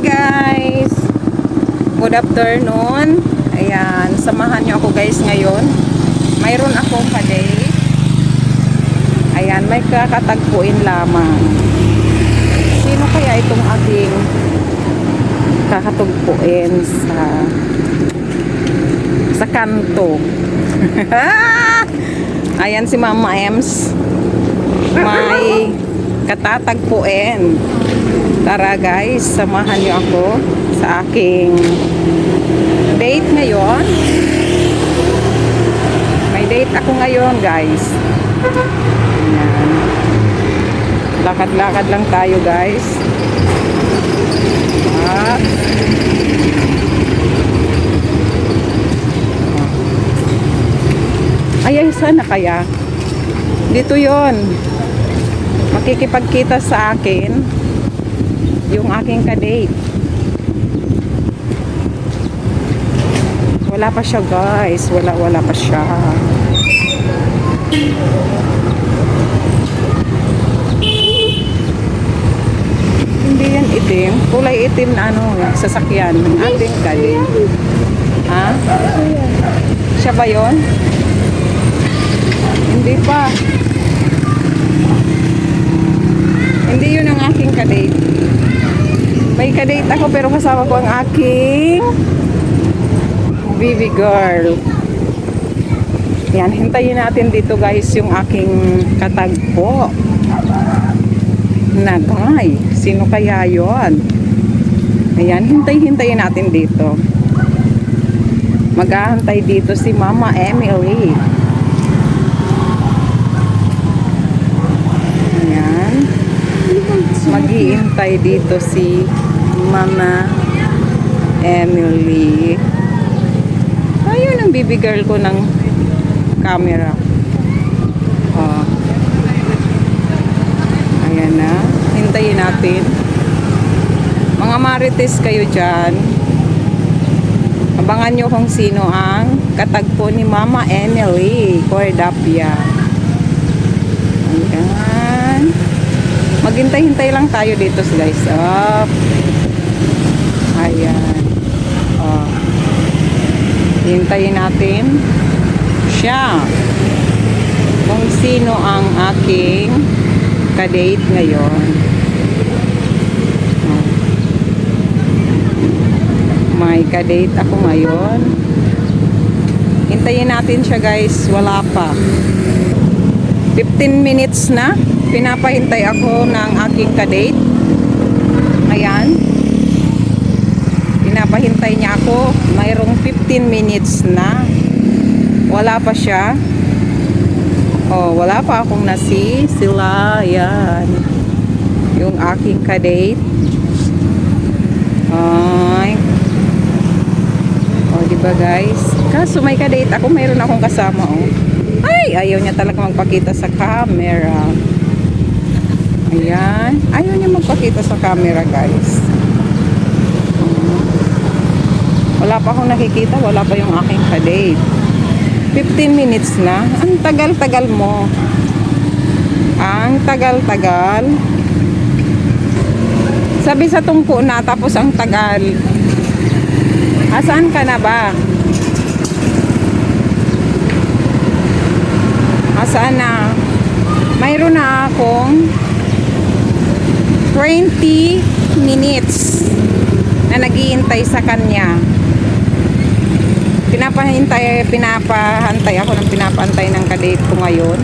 guys! Good afternoon. Ayan, samahan niyo ako guys ngayon. Mayroon akong ka-date. Ayan, may kakatagpuin lamang. Sino kaya itong ating kakatagpuin sa kanto? Ayan si Mama Ems. May katatagpuin. Tara guys, samahan niyo ako sa aking date ngayon. May date ako ngayon guys. Ayan. Lakad-lakad lang tayo guys. Ay, sana kaya? Dito yon. Makikipagkita sa akin yung aking ka-date. Wala pa siya guys. Wala pa siya. Hindi yan itim. Kulay itim na sasakyan ng ating ka-date. Ha? Siya ba yun? Hindi pa. Hindi yun ang aking ka-date. May ka-date ako pero kasama ko ang aking baby girl. Yan, hintayin natin dito guys yung aking katagpo na guy. Sino kaya yun? Ayan, hintayin natin dito. Mag-aantay dito si Mama Emily. Ayan. Mag-iintay dito si Mama Emily. Ayun ang baby girl ko ng camera. Oh. Ayan na. Hintayin natin. Mga marites kayo dyan. Abangan nyo kung sino ang katagpo ni Mama Emily Cordapia. Ayan. Maghintay-hintay lang tayo dito guys. Up. Ayan. Oh. Hintayin natin siya. Kung sino ang aking ka-date ngayon. Oh. May ka-date ako ngayon. Hintayin natin siya guys. Wala pa. 15 minutes na. Pinapahintay ako ng aking ka-date. Ayan. Pinapahintay niya ako. Mayroong 15 minutes na. Wala pa siya. Oh, wala pa akong nasi. Sila. Ayan. Yung aking ka-date. Ay. Oh, diba guys? Kaso may ka-date ako. Mayroon akong kasama. Oh. Ay, ayaw niya talaga magpakita sa camera. Ayan. Ayaw niya magpakita sa camera, guys. Wala pa akong nakikita. Wala pa yung aking ka-date. 15 minutes na. Ang tagal-tagal mo. Ang tagal-tagal. Sabi sa tungko na, tapos ang tagal. Asaan ka na ba? Asaan na? Mayroon na akong 20 minutes na naghihintay sa kanya. Pinapahantay ako ng pinapantay ng ka-date ko ngayon.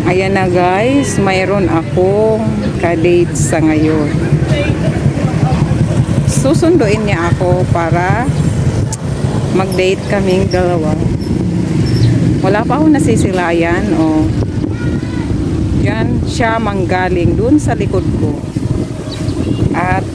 Ayan na guys, mayroon akong ka-date sa ngayon. Susunduin niya ako para mag-date kaming dalawa. Wala pa akong nasisilayan. Oh. Yan siya manggaling dun sa likod ko. At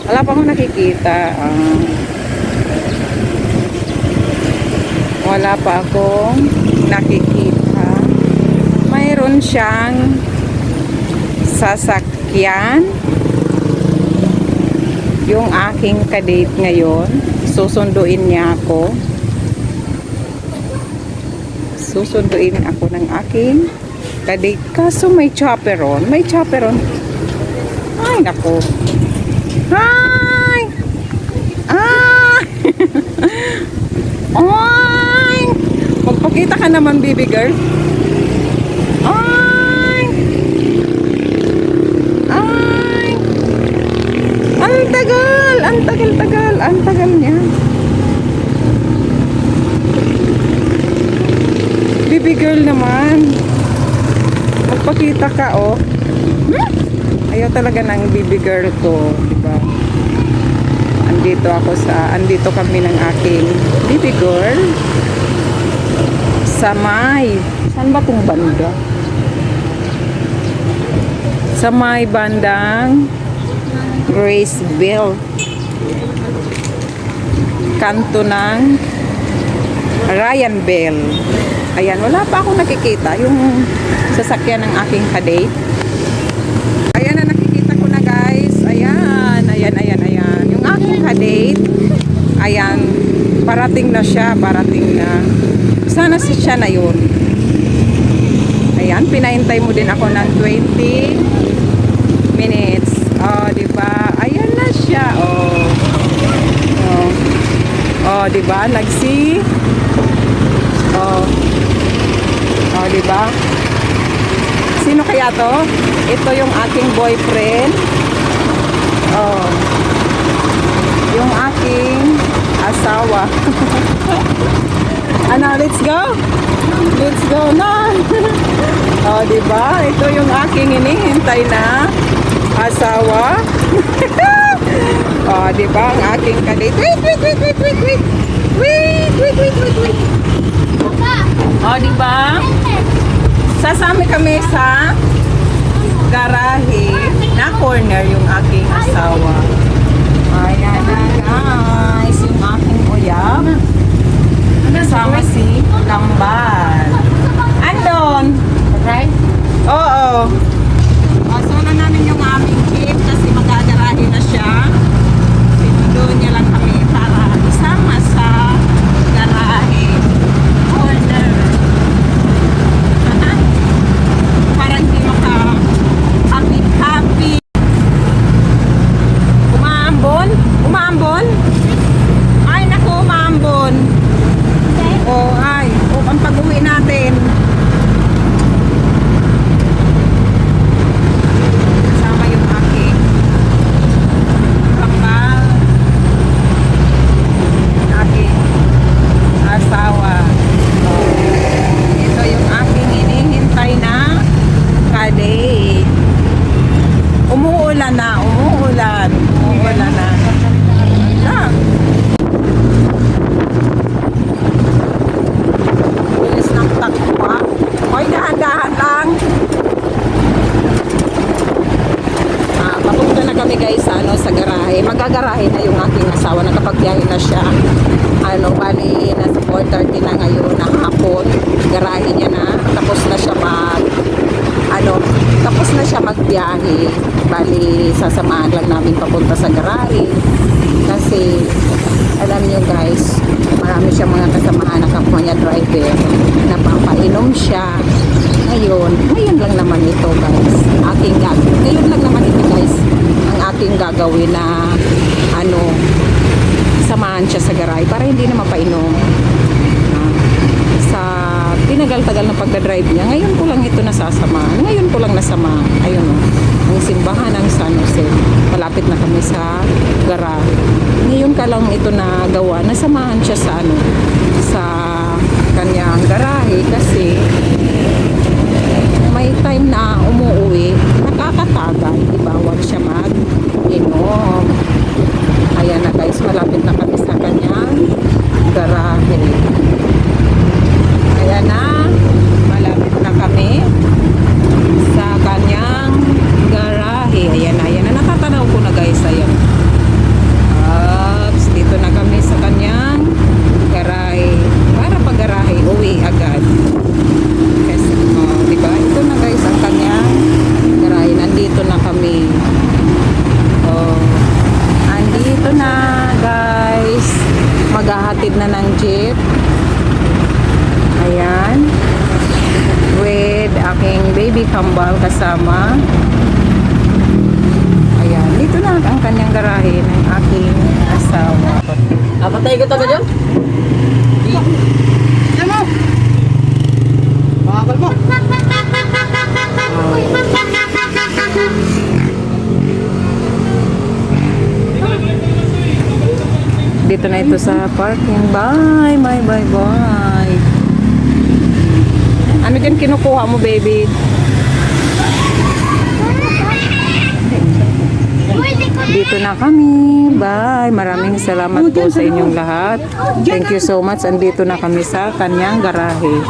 wala pa akong nakikita. Wala pa akong nakikita. Mayroon siyang sasakyan. Yung aking ka-date ngayon. Susunduin niya ako. Susunduin ako ng aking Kadate. Kaso may chaperon. May chaperon. Ay, nako. Hi! Ah! Ay! Magpakita ka naman, baby girl. Ay! Ay! Ang tagal! Ang tagal-tagal! Ang tagal niya. Baby girl naman. Magpakita ka, oh. Ayaw talaga ng baby girl ko, diba? Andito kami ng aking baby girl. Saan ba tong banda? Sa may bandang Graceville. Kanto ng Ryan Bell. Ayan, wala pa akong nakikita yung sasakyan ng aking kadate. Ayan na, nakikita ko na guys. Ayan. Yung aking kadate. Ayan, parating na siya, parating na. Sana siya na yun. Ayan, pinaintay mo din ako ng 20 minutes. Oh, diba? Ayan na siya. Oh, diba? Nagsi. Oh, diba? Sino kaya to? Ito yung aking boyfriend. Oh. Yung aking asawa. Ano, let's go? Let's go na. Oh, diba? Ito yung aking hinihintay na asawa. Oh, diba? Ang aking kadate. Wait. Oh, diba? Sasama kami sa garahe na corner yung aking asawa. Ayan na guys, yung aking uyab. Kasama si Lambal. Andon! Right? Oo. Solo namin yung aming jeep kasi magagarahe na siya. Sinundo niya lang kami para isama sa garahe. Corner. Parang hindi happy. Umaambon? Ay, naku, umaambon. Ang pag-uwi natin. Kasama yung aking kapal. Aking asawa. Ito yung aking hinihintay na kadate. Umuulan na. Bilis ng takwa. Hoy, dahan-dahan lang. Papunta na kami guys sa garahe. Magagarahe na yung aking asawa. Nakapagbiyahe na siya. Bali, nasa 4:30 na ngayon na hapon. Garahe niya na. Tapos na siya magbiyahe. Bali, sasamahan lang namin papunta sa garahe. Kasi, alam niyo guys, marami siyang mga kasamahan na kapwa niya driver. Napapainom siya. Ngayon lang naman ito guys. Ngayon lang naman ito guys. Ang aking gagawin na, samahan siya sa garahe para hindi na mapainom. Sa tinagal-tagal ng pagdadrive niya, ngayon ko lang ito nasasamahan. Ngayon ko lang nasama. Ayun ang simbahan ng San Jose. Malapit na kami sa garahe. Ngayon ka lang ito nagawa. Nasamahan siya sa kanyang garahe kasi may time na umuwi, nakakatagal. Bawal siya mag-inom. Ayan na guys, malapit na kami sa kanyang garahe. Ayan na, malapit na kami sa kanyang garahe. Ayan na, natatanaw ko na guys. Ayan. Dito na kami sa kanyang garahe. Para pag garahe, uwi agad. Kasi, diba? Ito na guys ang kanyang Ito na ang kanyang garahe ng aking asawa. Patay ko taga dyan? Yan mo! Makakal mo! Dito na ito sa parking. Bye, bye, bye, bye. Ano dyan kinukuha mo, baby? Dito na kami. Bye. Maraming salamat po sa inyong lahat. Thank you so much. Andito na kami sa kanyang garahe.